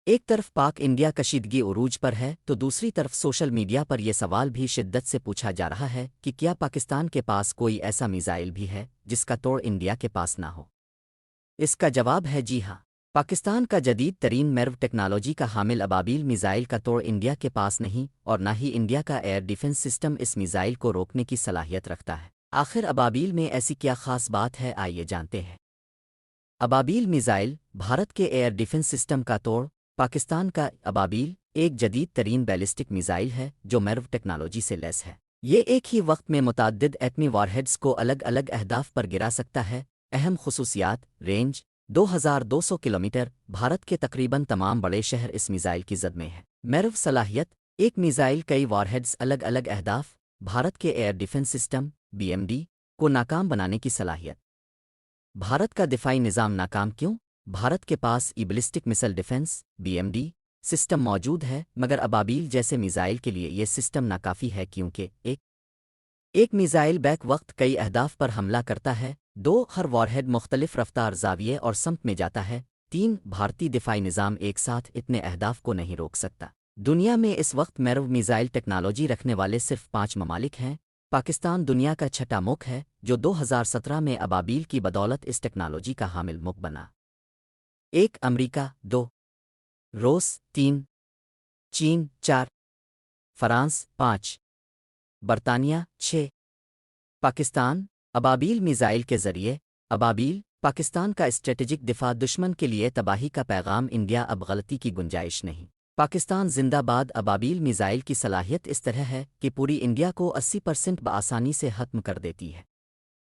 ایک طرف پاک انڈیا کشیدگی عروج پر ہے تو دوسری طرف سوشل میڈیا پر یہ سوال بھی شدت سے پوچھا جا رہا ہے کہ کیا پاکستان کے پاس کوئی ایسا میزائل بھی ہے جس کا توڑ انڈیا کے پاس نہ ہو؟ اس کا جواب ہے جی ہاں۔ پاکستان کا جدید ترین میرو ٹیکنالوجی کا حامل ابابیل میزائل کا توڑ انڈیا کے پاس نہیں، اور نہ ہی انڈیا کا ایئر ڈیفنس سسٹم اس میزائل کو روکنے کی صلاحیت رکھتا ہے۔ آخر ابابیل میں ایسی کیا خاص بات ہے، آئیے جانتے ہیں۔ ابابیل میزائل بھارت کے ایئر ڈیفنس سسٹم کا توڑ۔ پاکستان کا ابابیل ایک جدید ترین بیلسٹک میزائل ہے جو میرو ٹیکنالوجی سے لیس ہے۔ یہ ایک ہی وقت میں متعدد ایٹمی وارہیڈز کو الگ الگ اہداف پر گرا سکتا ہے۔ اہم خصوصیات: رینج 2200 کلومیٹر، بھارت کے تقریباً تمام بڑے شہر اس میزائل کی زد میں ہیں۔ میرو صلاحیت: ایک میزائل کئی وارہیڈز الگ الگ اہداف، بھارت کے ایئر ڈیفنس سسٹم (BMD) کو ناکام بنانے کی صلاحیت۔ بھارت کا دفاعی نظام ناکام کیوں؟ بھارت کے پاس بیلسٹک مسل ڈیفنس (BMD) سسٹم موجود ہے، مگر ابابیل جیسے میزائل کے لیے یہ سسٹم ناکافی ہے کیونکہ ایک میزائل بیک وقت کئی اہداف پر حملہ کرتا ہے، 2 ہر وارہیڈ مختلف رفتار، زاویے اور سمت میں جاتا ہے، 3 بھارتی دفاعی نظام ایک ساتھ اتنے اہداف کو نہیں روک سکتا۔ دنیا میں اس وقت میرو میزائل ٹیکنالوجی رکھنے والے صرف 5 ممالک ہیں۔ پاکستان دنیا کا چھٹا ملک ہے جو 2017 میں ابابیل کی بدولت اس ٹیکنالوجی کا حامل ملک بنا۔ 1 امریکہ، 2 روس، 3 چین، 4 فرانس، 5 برطانیہ، 6 پاکستان۔ ابابیل میزائل کے ذریعے ابابیل پاکستان کا اسٹریٹجک دفاع، دشمن کے لیے تباہی کا پیغام۔ انڈیا اب غلطی کی گنجائش نہیں۔ پاکستان زندہ باد۔ ابابیل میزائل کی صلاحیت اس طرح ہے کہ پوری انڈیا کو 80% بآسانی سے ختم کر دیتی ہے۔